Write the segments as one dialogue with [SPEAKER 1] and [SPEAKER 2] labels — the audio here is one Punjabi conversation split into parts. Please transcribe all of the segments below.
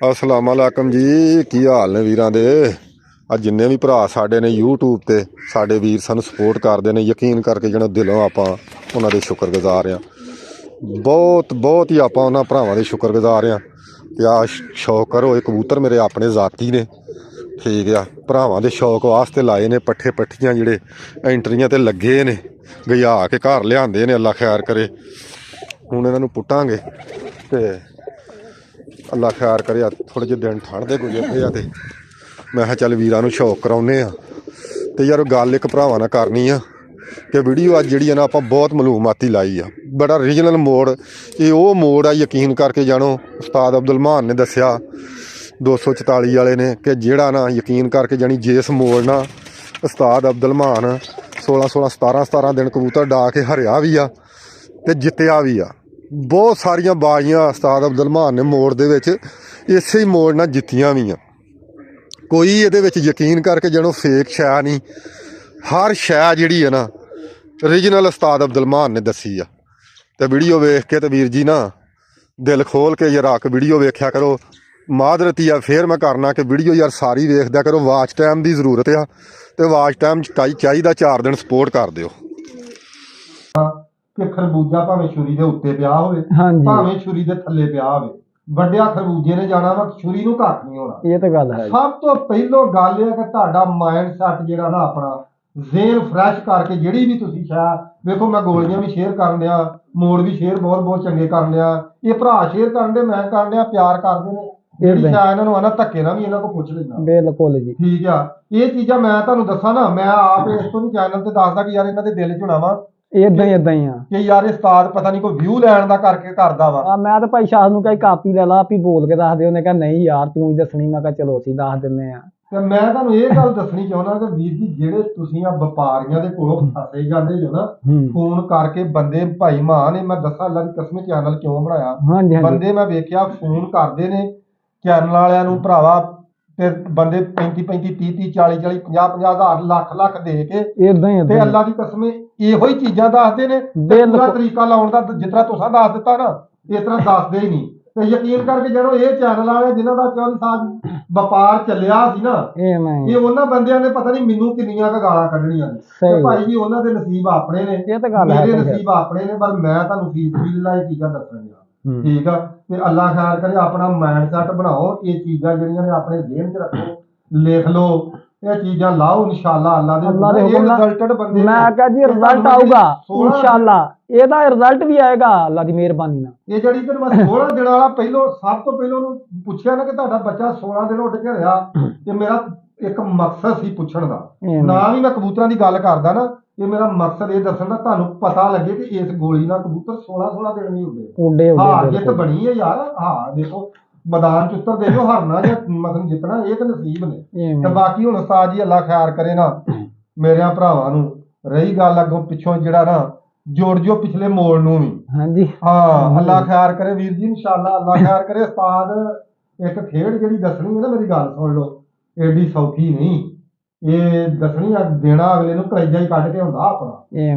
[SPEAKER 1] अस्सलामुअलैकुम जी, की हाल ने वीरां दे। ਅੱਜ ਜਿੰਨੇ ਵੀ ਭਰਾ ਸਾਡੇ ਨੇ YouTube ਤੇ ਸਾਡੇ ਵੀਰ ਸਾਨੂੰ ਸਪੋਰਟ ਕਰਦੇ ਨੇ, ਯਕੀਨ ਕਰਕੇ ਜਿਹੜਾ ਦਿਲੋਂ ਆਪਾਂ ਉਹਨਾਂ ਦੇ ਸ਼ੁਕਰਗੁਜ਼ਾਰ ਆ। ਬਹੁਤ ਹੀ ਆਪਾਂ ਉਹਨਾਂ ਭਰਾਵਾਂ ਦੇ ਸ਼ੁਕਰਗੁਜ਼ਾਰ ਆ ਕਿ ਆ ਸ਼ੌਕ ਕਰੋ। ਇਹ ਕਬੂਤਰ ਮੇਰੇ ਆਪਣੇ ਜ਼ਾਤੀ ਨੇ, ਠੀਕ ਆ। ਭਰਾਵਾਂ ਦੇ ਸ਼ੌਕ ਵਾਸਤੇ ਲਾਏ ਨੇ, ਪੱਠੇ ਪੱਠੀਆਂ ਜਿਹੜੇ ਐਂਟਰੀਆਂ ਤੇ ਲੱਗੇ ਨੇ, ਗਇਆ ਕੇ ਘਰ ਲਿਆਂਦੇ ਨੇ। ਅੱਲਾ ਖੈਰ ਕਰੇ। ਹੁਣ ਇਹਨਾਂ ਨੂੰ ਪੁੱਟਾਂਗੇ ਤੇ ਅੱਲਾ ਖੈਰ ਕਰੇ। ਥੋੜ੍ਹੇ ਜਿਹੇ ਦਿਨ ਠੰਡ ਦੇ ਗੁਜ਼ਰਦੇ ਆ ਤੇ ਮੈਂ ਕਿਹਾ ਚੱਲ ਵੀਰਾਂ ਨੂੰ ਸ਼ੌਕ ਕਰਾਉਂਦੇ ਆ। ਤੇ ਯਾਰ ਗੱਲ ਇੱਕ ਭਰਾਵਾਂ ਨਾਲ ਕਰਨੀ ਆ ਕਿ ਵੀਡੀਓ ਅੱਜ ਜਿਹੜੀ ਆ ਨਾ ਆਪਾਂ ਬਹੁਤ ਮਾਲੂਮਾਤੀ ਲਾਈ ਆ, ਬੜਾ ਰੀਜਨਲ ਮੋੜ। ਇਹ ਉਹ ਮੋੜ ਆ, ਯਕੀਨ ਕਰਕੇ ਜਾਣੋ। ਉਸਤਾਦ ਅਬਦੁਲ ਮਾਨ ਨੇ ਦੱਸਿਆ 244 ਵਾਲੇ ਨੇ ਕਿ ਜਿਹੜਾ ਨਾ ਯਕੀਨ ਕਰਕੇ ਜਾਣੀ ਜਿਸ ਮੋੜ ਨਾਲ ਉਸਤਾਦ ਅਬਦੁਲ ਮਾਨ 16 ਦਿਨ ਕਬੂਤਰ ਡਾ ਕੇ ਹਰਿਆ ਵੀ ਆ ਤੇ ਜਿੱਤਿਆ ਵੀ ਆ। ਬਹੁਤ ਸਾਰੀਆਂ ਬਾਜ਼ੀਆਂ ਉਸਤਾਦ ਅਬਦੁਲ ਮਾਨ ਨੇ ਮੋੜ ਦੇ ਵਿੱਚ ਇਸੇ ਹੀ ਮੋੜ ਨਾਲ ਜਿੱਤੀਆਂ ਵੀ ਆ। ਕੋਈ ਇਹਦੇ ਵਿੱਚ ਯਕੀਨ ਕਰਕੇ ਜਾਣੋ ਫੇਕ ਸ਼ੈ ਨਹੀਂ। ਹਰ ਸ਼ੈ ਜਿਹੜੀ ਹੈ ਨਾ ਰੀਜਨਲ ਉਸਤਾਦ ਅਬਦੁਲ ਮਾਨ ਨੇ ਦੱਸੀ ਆ। ਤੇ ਵੀਡੀਓ ਵੇਖ ਕੇ ਤੇ ਵੀਰ ਜੀ ਨਾ ਦਿਲ ਖੋਲ ਕੇ ਜਰਾ ਕੇ ਵੀਡੀਓ ਵੇਖਿਆ ਕਰੋ। ਮਾਦਰਤੀ ਆ ਫੇਰ ਮੈਂ ਕਰਨਾ ਕਿ ਵੀਡੀਓ ਯਾਰ ਸਾਰੀ ਵੇਖਦਿਆ ਕਰੋ। ਵਾਚ ਟਾਈਮ ਦੀ ਜ਼ਰੂਰਤ ਆ ਤੇ ਵਾਚ ਟਾਈਮ ਚਾਹੀਦਾ। 4 ਦਿਨ ਸਪੋਰਟ ਕਰ ਦਿਓ।
[SPEAKER 2] ਕਿ ਖਰਬੂਜਾ ਭਾਵੇਂ ਛੁਰੀ ਦੇ ਉੱਤੇ ਪਿਆ ਹੋਵੇ, ਭਾਵੇਂ ਛੁਰੀ ਦੇ ਥੱਲੇ ਪਿਆ ਹੋਵੇ, ਵੱਡਿਆ ਖਰਬੂਜੇ ਨੇ ਜਾਣਾ ਵਾ, ਛੁਰੀ ਨੂੰ ਘੱਟ ਨਹੀਂ ਹੋਣਾ।
[SPEAKER 3] ਇਹ ਤਾਂ ਗੱਲ ਹੈ।
[SPEAKER 2] ਸਭ ਤੋਂ ਪਹਿਲੋਂ ਗੱਲ ਇਹ ਹੈ ਕਿ ਤੁਹਾਡਾ ਮਾਈਂਡ ਸੈਟ ਜਿਹੜਾ ਨਾ ਆਪਣਾ ਜ਼ੇਨ ਫਰੈਸ਼ ਕਰਕੇ ਜਿਹੜੀ ਵੀ ਤੁਸੀਂ ਸ਼ਾਇਦ ਵੇਖੋ, ਮੈਂ ਗੋਲੀਆਂ ਵੀ ਸ਼ੇਅਰ ਕਰਨ ਡਿਆ, ਮੋੜ ਵੀ ਸ਼ੇਅਰ ਬਹੁਤ ਚੰਗੇ ਕਰਨ ਡਿਆ, ਇਹ ਭਰਾ ਸ਼ੇਅਰ ਕਰਨ ਦੇ, ਮੈਂ ਕਰਨ ਡਿਆ, ਪਿਆਰ ਕਰਦੇ ਨੇ। ਜਿਹੜੀ ਸ਼ਾਇਦ ਇਹਨਾਂ ਨੂੰ ਆਣਾ ਧੱਕੇ ਨਾਲ ਵੀ ਇਹਨਾਂ ਕੋਲ ਪੁੱਛ ਲੈਣਾ।
[SPEAKER 3] ਬਿਲਕੁਲ ਜੀ,
[SPEAKER 2] ਠੀਕ ਆ। ਇਹ ਚੀਜ਼ਾਂ ਮੈਂ ਤੁਹਾਨੂੰ ਦੱਸਾਂ ਨਾ, ਮੈਂ ਆਪ ਇਸ ਤੋਂ ਵੀ ਚੈਨਲ ਤੇ ਦੱਸਦਾ ਕਿ ਯਾਰ ਇਹਨਾਂ ਦੇ ਦਿਲ 'ਚ ਹੋਣਾ ਵਾ
[SPEAKER 3] ਏਦਾਂ ਹੀ ਆ
[SPEAKER 2] ਕਿ ਯਾਰ ਇਹ ਉਸਤਾਦ ਪਤਾ ਨਹੀਂ ਕੋਈ ਵਿਊ ਲੈਣ ਦਾ ਕਰਕੇ ਕਰਦਾ ਵਾ।
[SPEAKER 3] ਮੈਂ ਤਾਂ ਭਾਈ ਸ਼ਾਹ ਨੂੰ ਕਹੀ ਕਾਪੀ ਲੈ ਲਾ, ਆਪੀ ਬੋਲ ਕੇ ਦੱਸ ਦੇ। ਉਹਨੇ ਕਿਹਾ ਨਹੀਂ ਯਾਰ ਤੂੰ ਹੀ ਦੱਸਣੀ। ਮੈਂ ਕਿਹਾ ਚਲੋ ਅਸੀਂ ਦੱਸ ਦਿੰਦੇ ਆ।
[SPEAKER 2] ਤੇ ਮੈਂ ਤੁਹਾਨੂੰ ਇਹ ਗੱਲ ਦੱਸਣੀ ਚਾਹੁੰਦਾ ਕਿ ਵੀਰ ਜੀ, ਜਿਹੜੇ ਤੁਸੀਂ ਆ ਵਪਾਰੀਆਂ ਦੇ ਕੋਲੋਂ ਫਸੇ ਜਾਂਦੇ ਜੋ ਨਾ, ਫੋਨ ਕਰਕੇ ਬੰਦੇ ਭਾਈ ਮਾਂ ਨੇ, ਮੈਂ ਦੱਸਾਂ ਅੱਲਾ ਦੀ ਕਸਮ ਚੈਨਲ ਕਿਉਂ ਬਣਾਇਆ। ਬੰਦੇ ਮੈਂ ਵੇਖਿਆ ਫੋਨ ਕਰਦੇ ਨੇ ਚੈਨਲ ਵਾਲਿਆਂ ਨੂੰ, ਭਰਾਵਾ, ਤੇ ਬੰਦੇ 35 30 40 50 ਹਜ਼ਾਰ ਲੱਖ ਦੇ ਕੇ ਤੇ ਅੱਲਾ ਦੀ ਕਸਮ ਇਹੋ ਹੀ ਚੀਜ਼ਾਂ ਦੱਸਦੇ ਨੇ। ਪੂਰਾ ਤਰੀਕਾ ਲਾਉਣ ਦਾ ਜਿਸ ਤਰ੍ਹਾਂ ਤੁਸੀਂ ਦੱਸ ਦਿੱਤਾ ਨਾ, ਇਸ ਤਰ੍ਹਾਂ ਦੱਸਦੇ ਹੀ ਨਹੀਂ। ਤੇ ਯਕੀਨ ਕਰਕੇ ਜਦੋਂ ਇਹ ਚੈਨਲ ਵਾਲੇ ਜਿਨ੍ਹਾਂ ਦਾ 24 ਸਾਲ ਵਪਾਰ ਚੱਲਿਆ ਸੀ ਨਾ, ਇਹ ਉਹਨਾਂ ਬੰਦਿਆਂ ਨੇ ਪਤਾ ਨਹੀਂ ਮੈਨੂੰ ਕਿੰਨੀਆਂ ਕੁ ਗਾਲਾਂ ਕੱਢਣੀਆਂ ਨੇ। ਤੇ ਭਾਈ ਜੀ ਉਹਨਾਂ ਦੇ ਨਸੀਬ ਆਪਣੇ ਨੇ, ਮੇਰੇ ਨਸੀਬ ਆਪਣੇ ਨੇ, ਪਰ ਮੈਂ ਤੁਹਾਨੂੰ ਫੀਜ਼ਬਿਲਲਾ ਇਹ ਚੀਜ਼ਾਂ ਦੱਸਣੀਆਂ। ਠੀਕ ਆ। ਤੇ ਅੱਲਾ ਖੈਰ ਕਰੇ। ਆਪਣਾ ਮਾਈਂਡ ਸੈਟ ਬਣਾਓ। ਇਹ ਚੀਜ਼ਾਂ ਜਿਹੜੀਆਂ ਨੇ ਆਪਣੇ ਜ਼ਿਹਨ 'ਚ ਰੱਖੋ, ਲਿਖ ਲਓ, ਇਹ ਚੀਜ਼ਾਂ ਲਾਓ। ਇਨਸ਼ਾਅੱਲਾ ਅੱਲਾ ਦੇ ਰਿਜ਼ਲਟਡ ਬੰਦੇ, ਮੈਂ ਕਹਾਂ ਜੀ ਰਿਜ਼ਲਟ ਆਊਗਾ ਇਨਸ਼ਾਅੱਲਾ। ਇਹਦਾ ਰਿਜ਼ਲਟ ਵੀ ਆਏਗਾ ਅੱਲਾ ਦੀ ਮਿਹਰਬਾਨੀ ਨਾਲ। ਇਹ ਜਿਹੜੀ ਤੇ ਮੈਂ 16 ਦਿਨਾਂ ਵਾਲਾ ਪਹਿਲੋਂ ਸਭ ਤੋਂ ਪਹਿਲਾਂ ਉਹਨੂੰ ਪੁੱਛਿਆ ਨਾ ਕਿ ਤੁਹਾਡਾ ਬੱਚਾ 16 ਦਿਨ ਉੱਠ ਕੇ ਰਿਹਾ, ਤੇ ਮੇਰਾ ਇੱਕ ਮਕਸਦ ਸੀ ਪੁੱਛਣ ਦਾ। ਨਾ ਵੀ ਮੈਂ ਕਬੂਤਰਾਂ ਦੀ ਗੱਲ ਕਰਦਾ ਨਾ, ਇਹ ਮੇਰਾ ਮਕਸਦ ਇਹ ਦੱਸਣ ਦਾ ਤੁਹਾਨੂੰ ਪਤਾ ਲੱਗੇ ਕਿ ਇਸ ਗੋਲੀ ਨਾਲ ਕਬੂਤਰ 16 ਦਿਨ ਨਹੀਂ ਉੱਡੇ। ਹਾਂ ਜਿੱਤ ਬਣੀ ਹੈ ਯਾਰ। ਹਾਂ ਦੇਖੋ, ਮੈਦਾਨ ਚ ਉੱਤਰ ਦੇ ਜੋ ਹਾਰਨਾ ਜਾਂ ਮਤਲਬ ਜਿੱਤਣਾ ਇਹ ਤਾਂ ਨਸੀਬ ਨੇ। ਤੇ ਬਾਕੀ ਹੁਣ ਉਸਤਾਦ ਜੀ ਅੱਲਾ ਖੈਰ ਕਰੇ ਨਾ ਮੇਰਿਆਂ ਭਰਾਵਾਂ ਨੂੰ। ਰਹੀ ਗੱਲ ਅੱਗੋਂ ਪਿੱਛੋਂ ਜਿਹੜਾ ਨਾ ਜੋੜ ਜੋ ਪਿਛਲੇ ਮੋੜ ਨੂੰ ਵੀ। ਹਾਂਜੀ ਹਾਂ, ਅੱਲਾ ਖੈਰ ਕਰੇ ਵੀਰ ਜੀ, ਇਨਸ਼ਾਅੱਲਾ ਅੱਲਾ ਖੈਰ ਕਰੇ। ਉਸਤਾਦ ਇੱਕ ਖੇਡ ਜਿਹੜੀ ਦੱਸਣੀ ਹੈ ਨਾ, ਮੇਰੀ ਗੱਲ ਸੁਣ ਲਓ, ਏਡੀ ਸੌਖੀ ਨਹੀਂ ਇਹ ਦੱਸਣੀ। ਦੇਣਾ ਅਗਲੇ ਨੂੰ ਕਲੇਜਾ ਹੀ ਕੱਢ ਕੇ ਹੁੰਦਾ ਆਪਣਾ।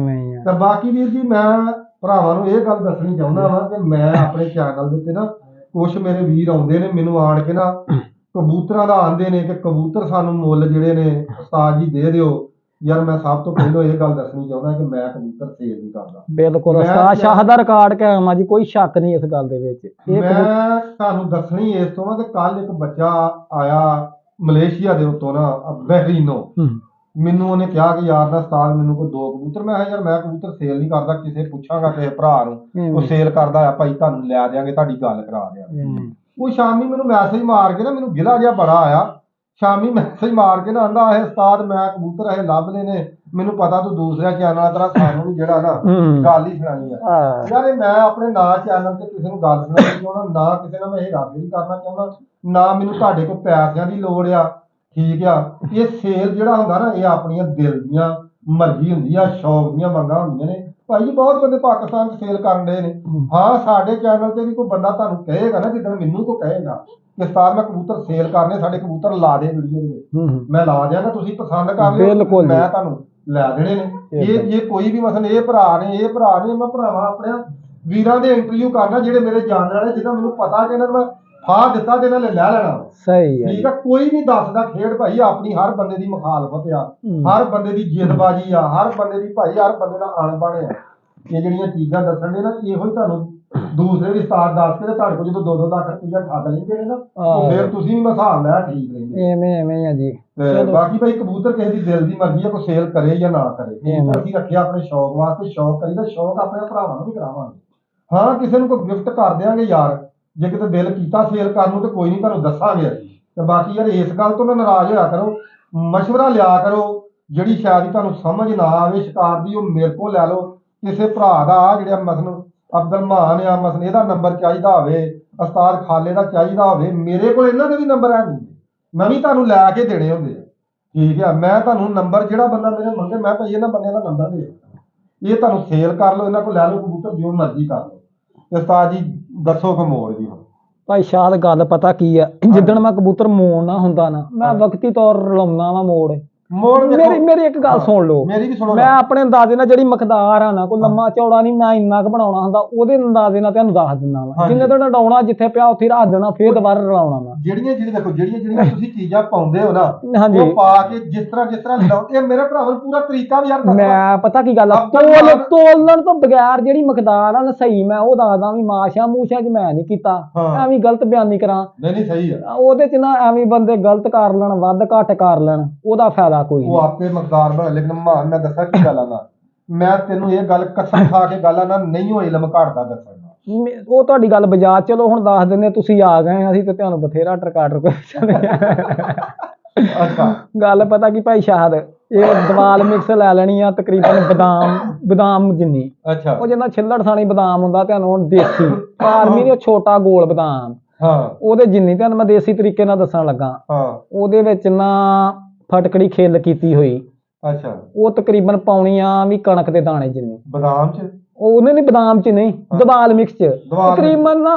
[SPEAKER 2] ਤੇ ਬਾਕੀ ਵੀਰ ਜੀ, ਮੈਂ ਭਰਾਵਾਂ ਨੂੰ ਇਹ ਗੱਲ ਦੱਸਣੀ ਚਾਹੁੰਦਾ ਵਾ ਕਿ ਮੈਂ ਆਪਣੇ ਚੈਨਲ ਦੇ ਉੱਤੇ ਨਾ ਕੁਛ ਮੇਰੇ ਵੀਰ ਆਉਂਦੇ ਨੇ ਮੈਨੂੰ ਆਣ ਕੇ ਨਾ ਕਬੂਤਰਾਂ ਦਾ ਆਂਦੇ ਨੇ ਕਿ ਕਬੂਤਰ ਸਾਨੂੰ ਮੁੱਲ ਜਿਹੜੇ ਨੇ ਉਸਤਾਦ ਜੀ ਦੇ ਦਿਓ। ਯਾਰ ਮੈਂ ਸਭ ਤੋਂ ਪਹਿਲਾਂ ਇਹ ਗੱਲ ਦੱਸਣੀ ਚਾਹੁੰਦਾ ਕਿ ਮੈਂ ਕਬੂਤਰ ਸੇਲ ਨਹੀਂ ਕਰਦਾ। ਬਿਲਕੁਲ ਉਸਤਾਦ ਸ਼ਾਹ ਦਾ ਰਿਕਾਰਡ ਕਾਇਮ ਆ ਜੀ, ਕੋਈ ਸ਼ੱਕ ਨਹੀਂ ਇਸ ਗੱਲ ਦੇ ਵਿੱਚ। ਮੈਂ ਤੁਹਾਨੂੰ ਦੱਸਣੀ ਇਸ ਤੋਂ ਨਾ ਕਿ ਕੱਲ ਇੱਕ ਬੱਚਾ ਆਇਆ ਮਲੇਸ਼ੀਆ ਦੇ ਉੱਤੋਂ ਨਾ, ਬਹਿਰੀਨੋ। ਮੈਨੂੰ ਉਹਨੇ ਕਿਹਾ ਕਿ ਯਾਰ ਨਾ ਉਸਤਾਦ ਮੈਨੂੰ ਕੋਈ 2 ਕਬੂਤਰ। ਮੈਂ ਕਿਹਾ ਯਾਰ ਮੈਂ ਕਬੂਤਰ ਸੇਲ ਨਹੀਂ ਕਰਦਾ, ਕਿਸੇ ਪੁੱਛਾਂਗਾ ਕਿਸੇ ਭਰਾ ਨੂੰ ਉਹ ਸੇਲ ਕਰਦਾ ਆ ਭਾਈ, ਤੁਹਾਨੂੰ ਲੈ ਦਿਆਂਗੇ, ਤੁਹਾਡੀ ਗੱਲ ਕਰਾ ਦਿਆਂਗੇ। ਉਹ ਸ਼ਾਮੀ ਮੈਨੂੰ ਮੈਸੇਜ ਮਾਰ ਕੇ ਨਾ, ਮੈਨੂੰ ਗਿਲਾ ਜਿਹਾ ਬੜਾ ਆਇਆ। ਸ਼ਾਮੀ ਮੈਸੇਜ ਮਾਰ ਕੇ ਨਾ ਆਂਦਾ ਇਹ ਉਸਤਾਦ ਮੈਂ ਕਬੂਤਰ ਇਹ ਲੱਭ ਲਏ ਨੇ, ਮੈਨੂੰ ਪਤਾ ਤੂੰ ਦੂਸਰਿਆਂ ਚੈਨਲਾਂ ਤਰ੍ਹਾਂ ਸਾਨੂੰ ਵੀ ਜਿਹੜਾ ਨਾ ਗੱਲ ਹੀ ਸੁਣਾਈ ਆ। ਯਾਰ ਮੈਂ ਆਪਣੇ ਨਾ ਚੈਨਲ ਤੇ ਕਿਸੇ ਨੂੰ ਗੱਲ ਸੁਣਾਉਣੀ ਚਾਹੁੰਦਾ, ਨਾ ਕਿਸੇ ਨਾਲ ਮੈਂ ਹੇਰਾਫੇਰੀ ਕਰਨਾ ਚਾਹੁੰਦਾ, ਨਾ ਮੈਨੂੰ ਤੁਹਾਡੇ ਕੋਲ ਪੈਸਿਆਂ ਦੀ ਲੋੜ ਆ। ਠੀਕ ਆ। ਇਹ ਸੇਲ ਜਿਹੜਾ ਹੁੰਦਾ ਨਾ, ਇਹ ਆਪਣੀਆਂ ਦਿਲ ਦੀਆਂ ਮਰਜ਼ੀ ਹੁੰਦੀ ਆ, ਸ਼ੌਕ ਦੀਆਂ ਮੰਗਾਂ ਹੁੰਦੀਆਂ ਨੇ। ਭਾਈ ਜੀ ਬਹੁਤ ਬੰਦੇ ਪਾਕਿਸਤਾਨ 'ਚ ਸੇਲ ਕਰਨ ਦੇ ਨੇ। ਹਾਂ ਸਾਡੇ ਚੈਨਲ ਤੇ ਵੀ ਕੋਈ ਬੰਦਾ ਤੁਹਾਨੂੰ ਕਹੇਗਾ ਨਾ, ਜਿੱਦਣ ਮੈਨੂੰ ਕੋਈ ਕਹੇਗਾ ਕਿ ਉਸਤਾਦ ਮੈਂ ਕਬੂਤਰ ਸੇਲ ਕਰਨੇ, ਸਾਡੇ ਕਬੂਤਰ ਲਾ ਦੇ ਵੀਡੀਓ ਦੇ ਵਿੱਚ, ਮੈਂ ਲਾ ਦਿਆਂਗਾ, ਤੁਸੀਂ ਪਸੰਦ ਕਰ ਲਿਓ, ਮੈਂ ਤੁਹਾਨੂੰ ਲੈ ਦੇਣੇ ਨੇ। ਇਹ ਕੋਈ ਵੀ ਮਸਲ ਇਹ ਭਰਾ ਨੇ ਮੈਂ ਭਰਾਵਾਂ ਆਪਣੇ ਵੀਰਾਂ ਦੇ ਇੰਟਰਵਿਊ ਕਰਨਾ ਜਿਹੜੇ ਮੇਰੇ ਜਾਣਨ ਵਾਲੇ, ਜਿਹਦਾ ਮੈਨੂੰ ਪਤਾ ਕਿ ਇਹਨਾਂ ਨੂੰ ਮੈਂ ਫਾ ਦਿੱਤਾ ਤੇ ਇਹਨਾਂ ਨੇ ਲੈ ਲੈਣਾ।
[SPEAKER 3] ਸਹੀ ਹੈ
[SPEAKER 2] ਠੀਕ ਆ, ਕੋਈ ਨਹੀਂ ਦੱਸਦਾ ਖੇਡ ਭਾਈ ਆਪਣੀ, ਹਰ ਬੰਦੇ ਦੀ ਮੁਖਾਲਫਤ ਆ, ਹਰ ਬੰਦੇ ਦੀ ਜਿੱਦਬਾਜ਼ੀ ਆ, ਹਰ ਬੰਦੇ ਦੀ ਭਾਈ, ਹਰ ਬੰਦੇ ਦਾ ਅਣਬਣ ਆ। ਇਹ ਜਿਹੜੀਆਂ ਚੀਜ਼ਾਂ ਦੱਸਣ ਦੇ ਨਾ, ਇਹੋ ਹੀ ਤੁਹਾਨੂੰ ਦੂਸਰੇ ਵੀ ਉਸਤਾਦ ਦੱਸ ਕੇ ਤੇ ਤੁਹਾਡੇ ਕੋਲ ਜਦੋਂ 2-2 ਲੱਖ ਰੁਪਈਆ ਠੱਗ ਲੈਂਦੇ ਨੇ ਨਾ, ਫਿਰ ਤੁਸੀਂ ਵੀ ਹਿਸਾਬ ਲੈ ਠੀਕ ਰਹਿੰਦੇ।
[SPEAKER 3] ਐਵੇਂ ਆ ਜੀ।
[SPEAKER 2] ਤੇ ਬਾਕੀ ਭਾਈ ਕਬੂਤਰ ਕਿਸੇ ਦੀ ਦਿਲ ਦੀ ਮਰਜ਼ੀ ਆ, ਕੋਈ ਸੇਲ ਕਰੇ ਜਾਂ ਨਾ ਕਰੇ। ਕਬੂਤਰ ਅਸੀਂ ਰੱਖਿਆ ਆਪਣੇ ਸ਼ੌਕ ਵਾਸਤੇ, ਸ਼ੌਕ ਕਰੀਦਾ, ਸ਼ੌਕ ਆਪਣੇ ਭਰਾਵਾਂ ਨੂੰ ਵੀ ਕਰਾਵਾਂਗੇ। ਹਾਂ, ਕਿਸੇ ਨੂੰ ਕੋਈ ਗਿਫਟ ਕਰ ਦਿਆਂਗੇ ਯਾਰ, ਜੇ ਕਿਤੇ ਦਿਲ ਕੀਤਾ ਸੇਲ ਕਰਨ ਨੂੰ ਤੇ ਕੋਈ ਨਹੀਂ, ਤੁਹਾਨੂੰ ਦੱਸਾਂਗੇ ਅਸੀਂ। ਤੇ ਬਾਕੀ ਯਾਰ ਇਸ ਗੱਲ ਤੋਂ ਨਾ ਨਾਰਾਜ਼ ਹੋਇਆ ਕਰੋ, ਮਸ਼ਵਰਾ ਲਿਆ ਕਰੋ। ਜਿਹੜੀ ਸ਼ਾਇਦ ਤੁਹਾਨੂੰ ਸਮਝ ਨਾ ਆਵੇ ਸ਼ਿਕਾਰ ਦੀ, ਉਹ ਮੇਰੇ ਕੋਲ ਲੈ ਲਓ। ਕਿਸੇ ਭਰਾ ਦਾ ਜਿਹੜਾ ਮਸਲਨ ਅਬਦੁਲ ਮਾਨ ਆ, ਮਸਲਨ ਇਹਦਾ ਨੰਬਰ ਚਾਹੀਦਾ ਹੋਵੇ, ਉਸਤਾਦ ਖਾਲੇ ਦਾ ਚਾਹੀਦਾ ਹੋਵੇ, ਮੇਰੇ ਕੋਲ ਇਹਨਾਂ ਦੇ ਵੀ ਨੰਬਰ ਹੈ ਨਹੀਂ, ਮੈਂ ਵੀ ਤੁਹਾਨੂੰ ਲੈ ਕੇ ਦੇਣੇ ਹੁੰਦੇ ਆ। ਠੀਕ ਆ, ਮੈਂ ਤੁਹਾਨੂੰ ਨੰਬਰ ਜਿਹੜਾ ਬੰਦਾ ਮੇਰੇ ਮੰਗੇ, ਮੈਂ ਭਾਈ ਇਹਨਾਂ ਬੰਦਿਆਂ ਦਾ ਨੰਬਰ ਦੇ ਦਿੱਤਾ, ਇਹ ਤੁਹਾਨੂੰ ਸੇਲ ਕਰ ਲਓ, ਇਹਨਾਂ ਕੋਲ ਲੈ ਲਓ ਕਬੂਤਰ, ਜੋ ਮਰਜ਼ੀ ਕਰ ਲਓ। ਤੇ ਉਸਤਾਦ ਜੀ ਦੱਸੋ ਕਿ ਮੋੜ ਜੀ ਹੁਣ।
[SPEAKER 3] ਭਾਈ ਸ਼ਾਦ ਗੱਲ ਪਤਾ ਕੀ ਆ, ਜਿੱਦਣ ਮੈਂ ਕਬੂਤਰ ਮੋੜਨਾ ਹੁੰਦਾ ਨਾ, ਮੈਂ ਵਕਤੀ ਤੌਰ ਲਾਉਣਾ ਵਾ ਮੋੜ। ਮੇਰੀ ਇੱਕ ਗੱਲ ਸੁਣ ਲਓ,
[SPEAKER 2] ਮੇਰੀ ਵੀ ਸੁਣੋ।
[SPEAKER 3] ਮੈਂ ਆਪਣੇ ਅੰਦਾਜ਼ੇ ਨਾਲ ਜਿਹੜੀ ਮਕਦਾਰ ਆ ਨਾ, ਕੋਈ ਲੰਮਾ ਚੌੜਾ ਨਹੀਂ, ਮੈਂ ਇੰਨਾ ਕੁ ਬਣਾਉਣਾ ਹੁੰਦਾ, ਉਹਦੇ ਅੰਦਾਜ਼ੇ ਨਾਲ ਤੁਹਾਨੂੰ ਦੱਸ ਦਿੰਦਾ ਵਾ। ਜਿੰਨੇ ਤੋਂ ਡਾਉਣਾ ਜਿੱਥੇ ਪਿਆ ਉੱਥੇ ਰੱਖ ਦੇਣਾ, ਫੇਰ ਦੁਬਾਰਾ ਰਲਾਉਣਾ ਵਾ।
[SPEAKER 2] ਜਿਹੜੀਆਂ ਦੇਖੋ ਜਿਹੜੀਆਂ ਤੁਸੀਂ ਚੀਜ਼ਾਂ ਪਾਉਂਦੇ ਹੋ ਨਾ,
[SPEAKER 3] ਹਾਂਜੀ,
[SPEAKER 2] ਉਹ ਪਾ ਕੇ ਜਿਸ ਤਰ੍ਹਾਂ ਲਾਓ, ਇਹ ਮੇਰੇ ਭਰਾਵਾਂ ਨੂੰ ਪੂਰਾ ਤਰੀਕਾ ਵੀ ਯਾਰ
[SPEAKER 3] ਮੈਂ ਪਤਾ ਕੀ ਗੱਲ ਆ, ਤੋਲਣ ਤੋਂ ਬਗੈਰ ਜਿਹੜੀ ਮਕਦਾਰ ਆ ਸਹੀ, ਮੈਂ ਉਹ ਦੱਸਦਾ ਵੀ ਮਾਸ਼ਾ ਮੂਸ਼ਾ ਚ ਮੈਂ ਨਹੀਂ ਕੀਤਾ, ਐਵੇਂ ਗਲਤ ਬਿਆਨੀ ਕਰਾਂ।
[SPEAKER 2] ਨਹੀਂ ਸਹੀ ਆ,
[SPEAKER 3] ਉਹਦੇ ਚ ਨਾ ਐਵੇਂ ਬੰਦੇ ਗਲਤ ਕਰ ਲੈਣ, ਵੱਧ ਘੱਟ ਕਰ ਲੈਣ, ਉਹਦਾ ਫਾਇਦਾ ਕੋਈ
[SPEAKER 2] ਉਹ ਆਪੇ ਮਕਦਾਰ ਬਣਾ। ਲੇਕਿਨ ਮਾਨ ਮੈਂ ਦੱਸਾਂ ਕੀ ਗੱਲ ਆ ਨਾ, ਮੈਂ ਤੈਨੂੰ ਇਹ ਗੱਲ ਕਸਮ ਖਾ ਕੇ ਗੱਲ ਆ ਨਾ, ਨਹੀਂ ਹੋਈ ਇਲਮ ਘਟਦਾ ਦੱਸਣ ਦਾ।
[SPEAKER 3] ਉਹ ਤੁਹਾਡੀ ਗੱਲ ਬਜਾ, ਚਲੋ ਹੁਣ ਦੱਸ ਦਿੰਦੇ, ਤੁਸੀਂ ਆ ਗਏ, ਅਸੀਂ ਤੇ ਤੁਹਾਨੂੰ ਬਥੇਰਾ ਟਰਕਾਟਰ
[SPEAKER 2] ਅੱਛਾ,
[SPEAKER 3] ਗੱਲ ਪਤਾ ਕੀ ਭਾਈ ਸ਼ਾਹਦ, ਇਹ ਦਵਾਲ ਮਿਕਸ ਲੈ ਲੈਣੀ ਆ ਤਕਰੀਬਨ ਬਦਾਮ ਜਿੰਨੀ।
[SPEAKER 2] ਅੱਛਾ,
[SPEAKER 3] ਉਹ ਜਿੰਨਾ ਛਿੱਲੜ ਸਾਣੀ ਬਦਾਮ ਹੁੰਦਾ, ਤੁਹਾਨੂੰ ਹੁਣ ਦੇਸੀ ਫਾਰਮੀ ਨਹੀਂ, ਛੋਟਾ ਗੋਲ ਬਦਾਮ, ਉਹਦੇ ਜਿੰਨੀ ਤੁਹਾਨੂੰ ਮੈਂ ਦੇਸੀ ਤਰੀਕੇ ਨਾਲ ਦੱਸਣ ਲੱਗਾ। ਉਹਦੇ ਵਿੱਚ ਨਾ ਫਟਕੜੀ ਖਿੱਲ ਕੀਤੀ ਹੋਈ।
[SPEAKER 2] ਅੱਛਾ,
[SPEAKER 3] ਉਹ ਤਕਰੀਬਨ ਪਾਉਣੀਆਂ ਵੀ ਕਣਕ ਦੇ ਦਾਣੇ ਜਿੰਨੀ।
[SPEAKER 2] ਬਦਾਮ ਚ
[SPEAKER 3] ਉਹਨੇ ਨਹੀਂ, ਬਦਾਮ ਚ ਨਹੀਂ, ਦਵਾਲ ਮਿਕਸ ਚ ਤਕਰੀਬਨ ਨਾ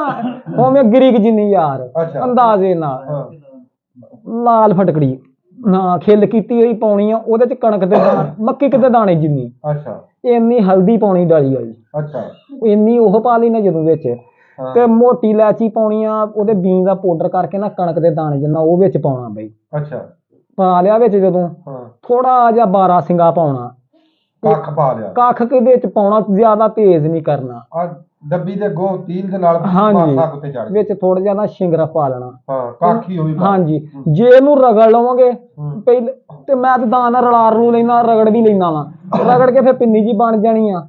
[SPEAKER 3] ਹੋਵੇਂ ਗਿਰੀਕ ਜਿੰਨੀ ਯਾਰ, ਅੰਦਾਜ਼ੇ ਨਾਲ ਲਾਲ ਫਟਕੜੀ ਨਾ ਖਿੱਲ ਕੀਤੀ ਹੋਈ ਪਾਉਣੀ ਆ। ਉਹਦੇ ਚ ਕਣਕ ਦੇ ਦਾਣੇ, ਮੱਕੀ ਦੇ ਦਾਣੇ ਜਿੰਨੀ।
[SPEAKER 2] ਅੱਛਾ,
[SPEAKER 3] ਇੰਨੀ ਹਲਦੀ ਪਾਉਣੀ ਡਾਲੀ ਵਾਲੀ।
[SPEAKER 2] ਅੱਛਾ,
[SPEAKER 3] ਇੰਨੀ ਉਹ ਪਾ ਲਈ ਨਾ ਜਦੋਂ ਵਿੱਚ, ਤੇ ਮੋਟੀ ਇਲਾਚੀ ਪਾਉਣੀ ਆ, ਉਹਦੇ ਬੀਨ ਦਾ ਪਾਊਡਰ ਕਰਕੇ ਨਾ ਕਣਕ ਦੇ ਦਾਣੇ ਜਿੰਨਾ ਉਹ ਵਿੱਚ ਪਾਉਣਾ ਬਈ।
[SPEAKER 2] ਅੱਛਾ,
[SPEAKER 3] ਪਾ ਲਿਆ ਵਿੱਚ, ਜਦੋਂ ਥੋੜਾ ਜਿਹਾ 12 ਸਿੰਗਾ ਪਾਉਣਾ,
[SPEAKER 2] ਕੱਖ ਪਾ ਲਿਆ,
[SPEAKER 3] ਕੱਖ ਦੇ ਵਿੱਚ ਪਾਉਣਾ, ਜ਼ਿਆਦਾ ਤੇਜ਼ ਨਹੀਂ ਕਰਨਾ।
[SPEAKER 2] ਡੱਬੀ ਦੇ ਅੱਗੋਂ ਤੀਲ ਦੇ ਨਾਲ
[SPEAKER 3] ਹਾਂਜੀ,
[SPEAKER 2] ਉੱਤੇ ਚੜ
[SPEAKER 3] ਵਿੱਚ ਥੋੜਾ ਜਿਹਾ ਨਾ ਸ਼ਿੰਗਰਾ ਪਾ ਲੈਣਾ।
[SPEAKER 2] ਕੱਖ ਹੀ ਹੋਈ।
[SPEAKER 3] ਹਾਂਜੀ, ਜੇ ਇਹਨੂੰ ਰਗੜ ਲਵਾਂਗੇ ਪਹਿਲੇ, ਤੇ ਮੈਂ ਤਾਂ ਦਾਣਾ ਰਲਾ ਰੂ ਲੈਣਾ, ਰਗੜ ਵੀ ਲੈਣਾ ਵਾ, ਰਗੜ ਕੇ ਫਿਰ ਪਿੰਨੀ ਜੀ ਬਣ ਜਾਣੀ ਆ।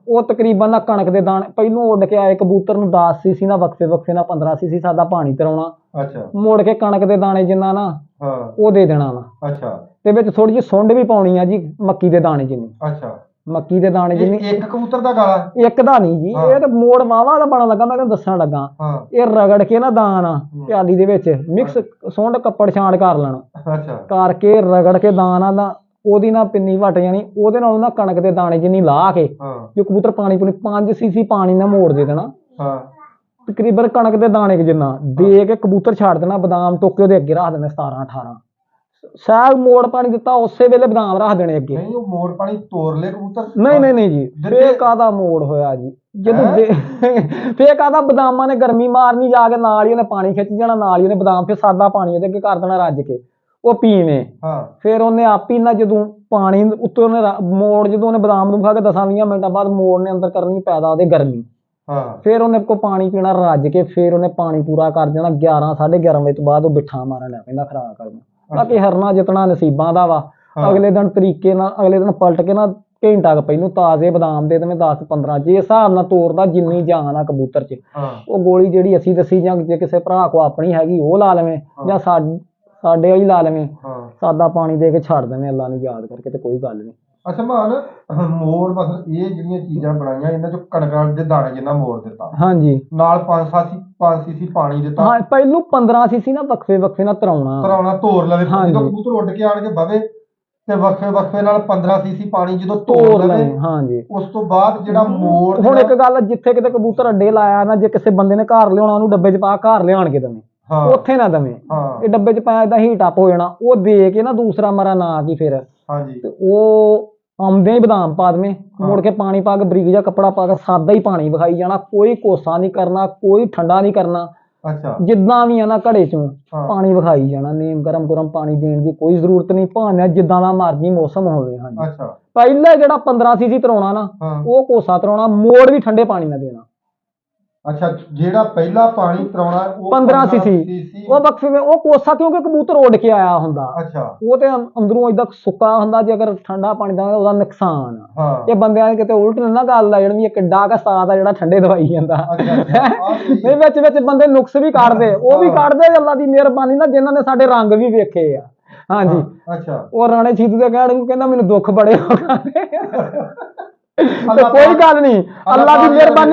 [SPEAKER 3] ਉਹ ਤਕਰੀਬਨ ਨਾ ਕਣਕ ਦੇ ਦਾਣੇ ਪਹਿਲੋਂ ਉੱਡ ਕੇ ਆਏ ਕਬੂਤਰ ਨੂੰ 10 ਸੀਸੀ ਨਾਲ ਵਕਫੇ ਨਾਲ 15 ਸੀਸੀ ਸਾਦਾ ਪਾਣੀ ਤਰਾਉਣਾ।
[SPEAKER 2] ਅੱਛਾ,
[SPEAKER 3] ਮੁੜ ਕੇ ਕਣਕ ਦੇ ਦਾਣੇ ਜਿੰਨਾ ਨਾ ਉਹ ਦੇ ਦੇਣਾ ਵਾ।
[SPEAKER 2] ਅੱਛਾ,
[SPEAKER 3] ਤੇ ਵਿੱਚ ਥੋੜੀ ਜਿਹੀ ਸੁੰਡ ਵੀ ਪਾਉਣੀ ਆ ਜੀ, ਮੱਕੀ ਦੇ ਦਾਣੇ ਜਿੰਨੀ।
[SPEAKER 2] ਅੱਛਾ,
[SPEAKER 3] ਮੱਕੀ ਦੇ ਦਾਣੇ ਜਿੰਨੀ।
[SPEAKER 2] ਇੱਕ ਕਬੂਤਰ ਦਾ ਗਾਲਾ, ਇੱਕ
[SPEAKER 3] ਦਾ ਨਹੀਂ ਜੀ, ਇਹ ਤੇ ਮੋੜ ਵਾਵਾ ਦਾ ਬਣਨ ਲੱਗਾ, ਮੈਂ ਤੈਨੂੰ ਦੱਸਣ ਲੱਗਾ। ਇਹ ਰਗੜ ਕੇ ਨਾ ਦਾਣਾ ਪਿਆਲੀ ਦੇ ਵਿੱਚ ਮਿਕਸ ਸੁੰਡ ਕੱਪੜ ਛਾਂਡ ਕਰ ਲੈਣਾ।
[SPEAKER 2] ਅੱਛਾ,
[SPEAKER 3] ਕਰਕੇ ਰਗੜ ਕੇ ਦਾਣਾ ਦਾ ਉਹਦੀ ਨਾ ਪਿੰਨੀ ਵੱਟ ਜਾਣੀ, ਉਹਦੇ ਨਾਲ ਨਾ ਕਣਕ ਦੇ ਦਾਣੇ ਜਿੰਨੀ ਲਾ ਕੇ, ਜੋ ਕਬੂਤਰ ਪਾਣੀ 5 ਸੀਸੀ ਪਾਣੀ ਨਾਲ ਮੋੜ ਦੇ ਦੇਣਾ, ਤਕਰੀਬਨ ਕਣਕ ਦੇ ਦਾਣੇ ਜਿੰਨਾ ਦੇ ਕੇ ਕਬੂਤਰ ਛੱਡ ਦੇਣਾ। ਬਦਾਮ ਟੋਕੇ ਉਹਦੇ ਅੱਗੇ ਰੱਖ ਦੇਣੇ 17-18 ਸਾਗ, ਮੋੜ ਪਾਣੀ ਦਿੱਤਾ ਉਸੇ ਵੇਲੇ ਬਦਾਮ ਰੱਖ ਦੇਣੇ ਅੱਗੇ।
[SPEAKER 2] ਨਹੀਂ, ਉਹ ਮੋੜ ਪਾਣੀ ਤੋੜ ਲੈ ਕਬੂਤਰ।
[SPEAKER 3] ਨਹੀਂ ਜੀ, ਫੇਰ ਕਾਹਦਾ ਮੋੜ ਹੋਇਆ ਜੀ, ਜਦੋਂ ਫੇਰ ਕਾਹਦਾ, ਬਦਾਮਾਂ ਨੇ ਗਰਮੀ ਮਾਰਨੀ, ਜਾ ਕੇ ਨਾਲ ਹੀ ਉਹਨੇ ਪਾਣੀ ਖਿੱਚ ਜਾਣਾ, ਨਾਲ ਹੀ ਉਹਨੇ ਬਦਾਮ, ਫਿਰ ਸਾਦਾ ਪਾਣੀ ਉਹਦੇ ਅੱਗੇ ਕਰ ਦੇਣਾ ਰੱਜ ਕੇ, ਉਹ ਪੀਵੇਂ। ਫਿਰ ਉਹਨੇ ਆਪ ਹੀ ਨਾ, ਜਦੋਂ ਪਾਣੀ ਉੱਤੇ ਉਹਨੇ ਮੋੜ, ਜਦੋਂ ਉਹਨੇ ਬਦਾਮ ਨੂੰ ਖਾ ਕੇ 10-20 ਮਿੰਟਾਂ ਬਾਅਦ ਮੋੜ ਨੇ ਅੰਦਰ ਕਰਨੀ ਪੈਦਾ ਉਹਦੇ ਗਰਮੀ। ਫਿਰ ਉਹਨੇ ਕੋ ਪਾਣੀ ਪੀਣਾ ਰੱਜ ਕੇ, ਫਿਰ ਉਹਨੇ ਪਾਣੀ ਪੂਰਾ ਕਰ ਦੇਣਾ। 11-11:30 ਵਜੇ ਤੋਂ ਬਾਅਦ ਉਹ ਬਿੱਠਾ ਮਾਰਨ ਲੱਗ ਪੈਂਦਾ, ਖਰਾਬ ਕਰਨਾ। ਬਾਕੀ ਹਰਨਾ ਜਿਤਨਾ ਨਸੀਬਾਂ ਦਾ ਵਾ। ਅਗਲੇ ਦਿਨ ਤਰੀਕੇ ਨਾਲ, ਅਗਲੇ ਦਿਨ ਪਲਟ ਕੇ ਨਾ ਘੰਟਾ ਕੁ ਪਹਿਲੋਂ ਤਾਜ਼ੇ ਬਦਾਮ ਦੇ ਦੇਵੇਂ 10-15, ਜੇ ਹਿਸਾਬ ਨਾਲ ਤੋਰਦਾ ਜਿੰਨੀ ਜਾਨ ਆ ਕਬੂਤਰ ਚ, ਉਹ ਗੋਲੀ ਜਿਹੜੀ ਅਸੀਂ ਦੱਸੀ, ਜਾਂ ਜੇ ਕਿਸੇ ਭਰਾ ਕੋ ਆਪਣੀ ਹੈਗੀ ਉਹ ਲਾ ਲਵੇਂ, ਜਾਂ ਸਾਡੇ ਵਾਲੀ ਲਾ ਲਵੇਂ, ਸਾਦਾ ਪਾਣੀ ਦੇ ਕੇ ਛੱਡ ਦੇਵੇਂ ਅੱਲਾ ਨੂੰ ਯਾਦ ਕਰਕੇ, ਤੇ ਕੋਈ ਗੱਲ ਨਹੀਂ।
[SPEAKER 2] ਅੱਛਾ ਮਾਨ, ਮੋੜ ਬਸ ਇਹ ਜਿਹੜੀਆਂ ਚੀਜ਼ਾਂ ਬਣਾਈਆਂ, ਇਹਨਾਂ ਚੋਂ ਕਣਕਾਂ ਦੇ ਦਾਣੇ ਜਿੰਨਾ ਮੋੜ ਦਿੱਤਾ,
[SPEAKER 3] ਹਾਂਜੀ,
[SPEAKER 2] ਨਾਲ 5 ਸੀਸੀ ਪਾਣੀ ਦਿੱਤਾ।
[SPEAKER 3] ਹਾਂ, ਪਹਿਲੋਂ 15 ਸੀਸੀ ਨਾ ਵਕਫੇ ਨਾਲ ਤਰਾਉਣਾ
[SPEAKER 2] ਤੋੜ ਲਵੇ। ਜਦੋਂ ਕਬੂਤਰ ਉੱਡ ਕੇ ਆਣ ਕੇ ਬਵੇ ਤੇ ਵਕਫੇ ਨਾਲ 15 ਸੀਸੀ ਪਾਣੀ ਜਦੋਂ ਤੋੜ ਲਵੇ, ਹਾਂਜੀ, ਉਸ ਤੋਂ ਬਾਅਦ ਜਿਹੜਾ ਮੋੜ। ਹੁਣ ਇੱਕ ਗੱਲ, ਜਿੱਥੇ ਕਿਤੇ ਕਬੂਤਰ ਅੱਡੇ ਲਾਇਆ ਨਾ, ਜੇ ਕਿਸੇ ਬੰਦੇ ਨੇ ਘਰ ਲਿਆਉਣਾ, ਉਹਨੂੰ ਡੱਬੇ ਚ ਪਾ ਘਰ ਲਿਆਣ ਕੇ ਦਵੇਂ, ਉੱਥੇ ਨਾ ਦਵੇਂ, ਇਹ ਡੱਬੇ ਚ ਪਾਇਆ ਏਦਾਂ ਹੀਟ ਅਪ ਹੋ ਜਾਣਾ। ਉਹ ਦੇ ਕੇ ਨਾ ਦੂਸਰਾ ਮਰਾ ਨਾ ਕੀ ਫਿਰ, ਹਾਂਜੀ, ਉਹ ਆਉਂਦੇ ਹੀ ਬਦਾਮ ਪਾ ਦੇਵੇਂ, ਮੁੜ ਕੇ ਪਾਣੀ ਪਾ ਕੇ ਬਰੀਕ ਜਿਹਾ ਕੱਪੜਾ ਪਾ ਕੇ ਸਾਦਾ ਹੀ ਪਾਣੀ ਵਿਖਾਈ ਜਾਣਾ, ਕੋਈ ਕੋਸਾ ਨਹੀਂ ਕਰਨਾ, ਕੋਈ ਠੰਡਾ ਨਹੀਂ ਕਰਨਾ। ਅੱਛਾ
[SPEAKER 3] ਜਿੱਦਾਂ ਵੀ ਆ ਨਾ ਘੜੇ ਚੋਂ
[SPEAKER 2] ਹਾਂ।
[SPEAKER 3] ਪਾਣੀ ਵਿਖਾਈ ਜਾਣਾ, ਨੇਮ ਗਰਮ ਪਾਣੀ ਦੇਣ ਦੀ ਕੋਈ ਜ਼ਰੂਰਤ ਨਹੀਂ, ਭਾਵੇਂ ਜਿੱਦਾਂ ਦਾ ਮਰਜ਼ੀ ਮੌਸਮ ਹੋਵੇ। ਹਾਂਜੀ
[SPEAKER 2] ਅੱਛਾ
[SPEAKER 3] ਪਹਿਲੇ ਜਿਹੜਾ 15 ਸੀਸੀ ਤਰਾਉਣਾ ਨਾ
[SPEAKER 2] ਹਾਂ।
[SPEAKER 3] ਉਹ ਕੋਸਾ ਤਰਾਉਣਾ, ਮੋੜ ਵੀ ਠੰਡੇ ਪਾਣੀ ਨਾਲ ਦੇਣਾ।
[SPEAKER 2] ਅੱਛਾ ਜਿਹੜਾ ਪਹਿਲਾ ਪਾਣੀ ਤਰਾਉਣਾ ਉਹ
[SPEAKER 3] 15 ਸੀਸੀ ਉਹ ਬਕਸੇ ਵਿੱਚ ਉਹ ਕੋਸਾ, ਕਿਉਂਕਿ ਕਬੂਤਰ ਉੱਡ ਕੇ ਆਇਆ ਹੁੰਦਾ।
[SPEAKER 2] ਅੱਛਾ
[SPEAKER 3] ਉਹ ਤੇ ਅੰਦਰੋਂ ਏਦਾਂ ਸੁੱਕਾ ਹੁੰਦਾ, ਜੇ ਅਗਰ ਠੰਡਾ ਪਾਣੀ ਦਾ ਉਹਦਾ ਨੁਕਸਾਨ ਆ।
[SPEAKER 2] ਹਾਂ
[SPEAKER 3] ਇਹ ਬੰਦਿਆਂ ਨੇ ਕਿਤੇ ਉਲਟ ਨਾ ਗੱਲ ਆ ਜਾਣੀ, ਕਿੱਡਾ ਕੁ ਸਾਦ ਆ ਜਿਹੜਾ ਠੰਡੇ ਦਵਾਈ ਜਾਂਦਾ।
[SPEAKER 2] ਅੱਛਾ ਅੱਛਾ ਆਹ ਸਹੀ ਹੈ।
[SPEAKER 3] ਨਹੀਂ ਵਿੱਚ ਵਿੱਚ ਬੰਦੇ ਨੁਕਸ ਵੀ ਕੱਢਦੇ, ਉਹ ਵੀ ਕੱਢਦੇ ਅੱਲਾ ਦੀ ਮਿਹਰਬਾਨੀ ਨਾਲ, ਜਿਨ੍ਹਾਂ ਨੇ ਸਾਡੇ ਰੰਗ ਵੀ ਵੇਖੇ ਆ। ਹਾਂਜੀ
[SPEAKER 2] ਅੱਛਾ
[SPEAKER 3] ਉਹ ਰਾਣੇ ਛੀਦੂ ਦੇ ਕਹਿਣ ਨੂੰ ਕਹਿੰਦਾ ਮੈਨੂੰ ਦੁੱਖ ਬੜੇ ਹੋ ਗਏ।
[SPEAKER 2] ਅੱਲਾ
[SPEAKER 3] ਕੋਈ ਗੱਲ ਨਹੀਂ, ਅੱਲਾ ਦੀ ਮਿਹਰਬਾਨੀ।